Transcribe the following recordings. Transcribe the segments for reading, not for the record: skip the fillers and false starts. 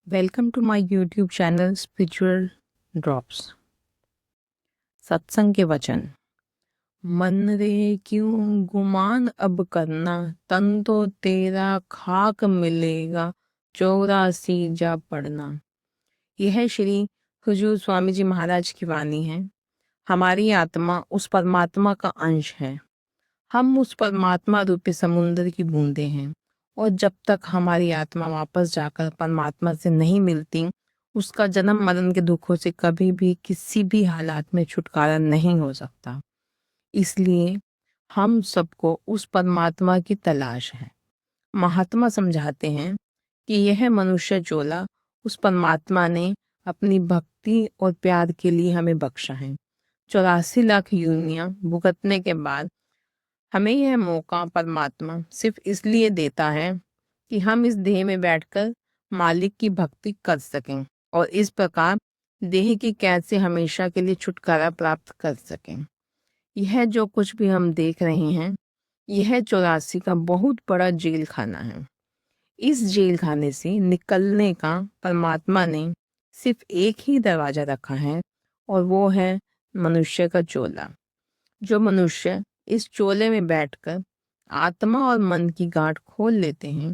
Welcome to my YouTube channel spiritual drops. Satsang के वचन। मन रे क्यों गुमान अब करना, तन तो तेरा खाक मिलेगा, 84 जा पढ़ना। यह श्री हुजूर स्वामी जी महाराज की वाणी है। हमारी आत्मा उस परमात्मा का अंश है। हम उस परमात्मा रूपी समुद्र की बूंदें हैं, और जब तक हमारी आत्मा वापस जाकर परमात्मा से नहीं मिलती, उसका जन्म मरण के दुखों से कभी भी किसी भी हालात में छुटकारा नहीं हो सकता। इसलिए हम सबको उस परमात्मा की तलाश है। महात्मा समझाते हैं कि यह मनुष्य चोला उस परमात्मा ने अपनी भक्ति और प्यार के लिए हमें बख्शा है। 84 लाख योनियां भुगतने के बाद हमें यह मौका परमात्मा सिर्फ इसलिए देता है कि हम इस देह में बैठकर मालिक की भक्ति कर सकें और इस प्रकार देह की कैद से हमेशा के लिए छुटकारा प्राप्त कर सकें। यह जो कुछ भी हम देख रहे हैं, यह 84 का बहुत बड़ा जेल खाना है। इस जेल खाने से निकलने का परमात्मा ने सिर्फ एक ही दरवाजा रखा है, और वो है मनुष्य का चोला। जो मनुष्य इस चोले में बैठकर आत्मा और मन की गांठ खोल लेते हैं,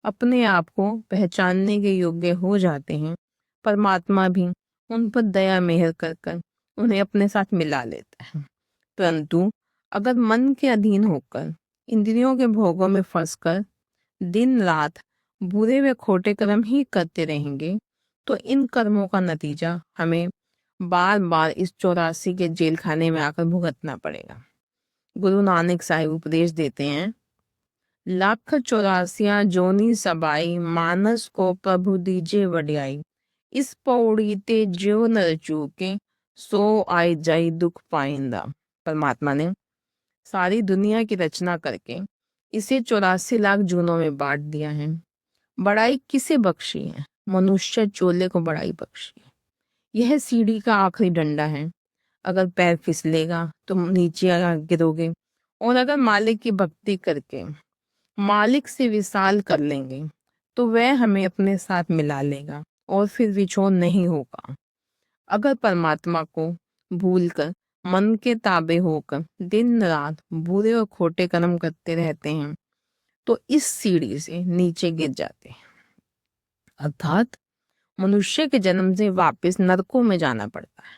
अपने आप को पहचानने के योग्य हो जाते हैं, परमात्मा भी उन पर दया मेहर कर कर उन्हें अपने साथ मिला लेता है। परंतु अगर मन के अधीन होकर इंद्रियों के भोगों में फंसकर दिन रात बुरे व खोटे कर्म ही करते रहेंगे, तो इन कर्मों का नतीजा हमें बार बार इस 84 के जेल खाने में आकर भुगतना पड़ेगा। गुरु नानक साहिब उपदेश देते हैं, 1,84 जोनी सबाई, मानस को प्रभु दीजे वड्याई, इस पौड़ी ते जो नर चूके, सो आए जाई दुख पाइंदा। परमात्मा ने सारी दुनिया की रचना करके इसे 84 लाख जूनों में बांट दिया है। बड़ाई किसे बख्शी है? मनुष्य चोले को बड़ाई बख्शी है। यह सीढ़ी का आखिरी डंडा है। अगर पैर फिसलेगा तो नीचे गिरोगे, और अगर मालिक की भक्ति करके मालिक से विशाल कर लेंगे, तो वह हमें अपने साथ मिला लेगा और फिर विछोड़ नहीं होगा। अगर परमात्मा को भूलकर मन के ताबे होकर दिन रात बुरे और खोटे कर्म करते रहते हैं, तो इस सीढ़ी से नीचे गिर जाते हैं, अर्थात मनुष्य के जन्म से वापस नरकों में जाना पड़ता है,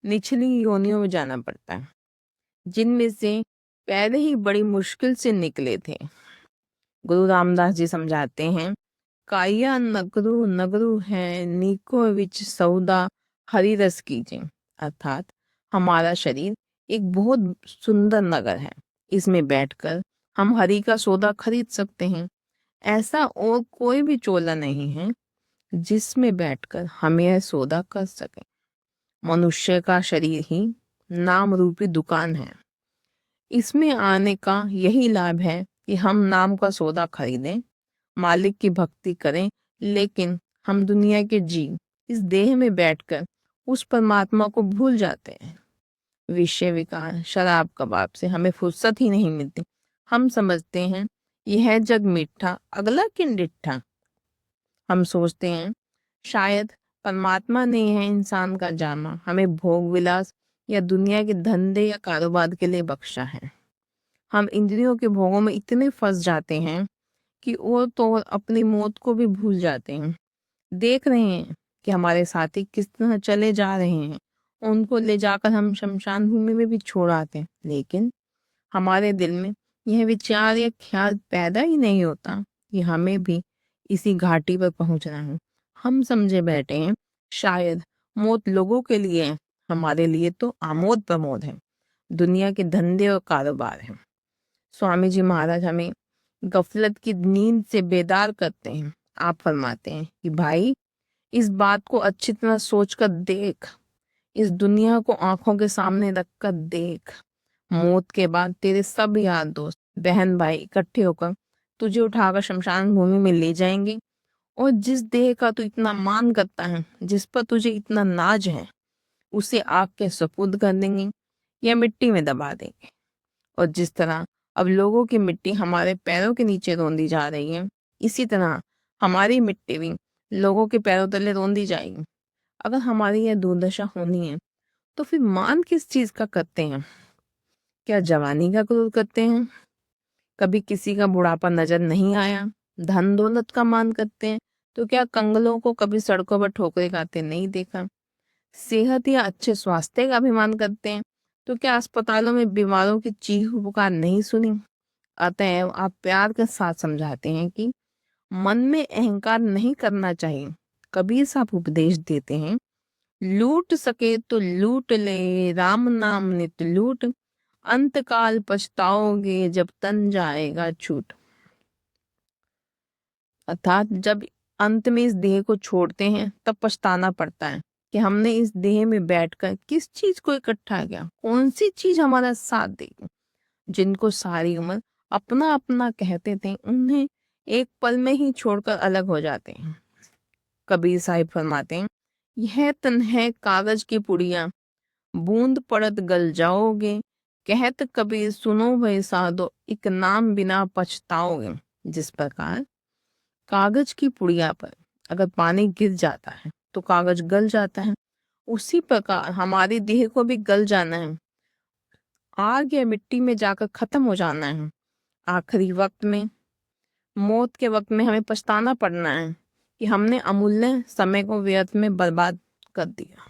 निचली योनियों में जाना पड़ता है, जिनमें से पहले ही बड़ी मुश्किल से निकले थे। गुरु रामदास जी समझाते हैं, काया नगरु नगरु है, नीको विच सौदा हरि रस कीजिए। अर्थात हमारा शरीर एक बहुत सुंदर नगर है, इसमें बैठकर हम हरि का सौदा खरीद सकते हैं। ऐसा और कोई भी चोला नहीं है जिसमें बैठकर हम यह सौदा कर सकें। मनुष्य का शरीर ही नाम रूपी दुकान है। इसमें आने का यही लाभ है कि हम नाम का सौदा खरीदें, मालिक की भक्ति करें, लेकिन हम दुनिया के जीव इस देह में बैठकर उस परमात्मा को भूल जाते हैं। विषय विकार शराब कबाब से हमें फुर्सत ही नहीं मिलती। हम समझते हैं यह जग मीठा, अगला किन डिट्ठा। हम सोचते हैं शायद परमात्मा ने यह इंसान का जामा हमें भोग विलास या दुनिया के धंधे या कारोबार के लिए बख्शा है। हम इंद्रियों के भोगों में इतने फंस जाते हैं कि और तो और अपनी मौत को भी भूल जाते हैं। देख रहे हैं कि हमारे साथी किस तरह चले जा रहे हैं, उनको ले जाकर हम शमशान भूमि में भी छोड़ आते हैं, लेकिन हमारे दिल में यह विचार या ख्याल पैदा ही नहीं होता कि हमें भी इसी घाटी पर पहुंचना है। हम समझे बैठे हैं शायद मौत लोगों के लिए है, हमारे लिए तो आमोद प्रमोद है, दुनिया के धंधे और कारोबार है। स्वामी जी महाराज हमें गफलत की नींद से बेदार करते हैं। आप फरमाते हैं कि भाई, इस बात को अच्छी तरह सोचकर देख, इस दुनिया को आंखों के सामने रखकर देख। मौत के बाद तेरे सब यार दोस्त बहन भाई इकट्ठे होकर तुझे उठाकर शमशान भूमि में ले जाएंगे, और जिस देह का तू इतना मान करता है, जिस पर तुझे इतना नाज है, उसे आग के सपुर्द कर देंगे या मिट्टी में दबा देंगे। और जिस तरह अब लोगों की मिट्टी हमारे पैरों के नीचे रौंदी जा रही है, इसी तरह हमारी मिट्टी भी लोगों के पैरों तले रौंदी जाएगी। अगर हमारी यह दुर्दशा होनी है तो फिर मान किस चीज का करते हैं? क्या जवानी का क्रोध करते हैं? कभी किसी का बुढ़ापा नजर नहीं आया, धन दौलत का मान करते हैं? तो क्या कंगलों को कभी सड़कों पर ठोकरे खाते नहीं देखा? सेहत या अच्छे स्वास्थ्य का अभिमान करते हैं? तो क्या अस्पतालों में बीमारों की चीख पुकार नहीं सुनी? अतएव आप प्यार के साथ समझाते हैं कि मन में अहंकार नहीं करना चाहिए। कबीर साहब उपदेश देते हैं, लूट सके तो लूट ले, राम नाम नित लूट, अंतकाल पछताओगे जब तन जाएगा छूट। अर्थात जब अंत में इस देह को छोड़ते हैं तब पछताना पड़ता है कि हमने इस देह में बैठकर किस चीज को इकट्ठा किया, कौन सी चीज हमारा साथ देगी। जिनको सारी उम्र अपना अपना कहते थे, उन्हें एक पल में ही छोड़कर अलग हो जाते हैं। कबीर साहिब फरमाते हैं, यह तन है कागज की पुड़िया, बूंद पड़त गल जाओगे, कहत कबीर सुनो भाई साधो, एक नाम बिना पछताओगे। जिस प्रकार कागज की पुड़िया पर अगर पानी गिर जाता है तो कागज गल जाता है, उसी प्रकार हमारी देह को भी गल जाना है, आग या मिट्टी में जाकर खत्म हो जाना है। आखिरी वक्त में, मौत के वक्त में हमें पछताना पड़ना है कि हमने अमूल्य समय को व्यर्थ में बर्बाद कर दिया।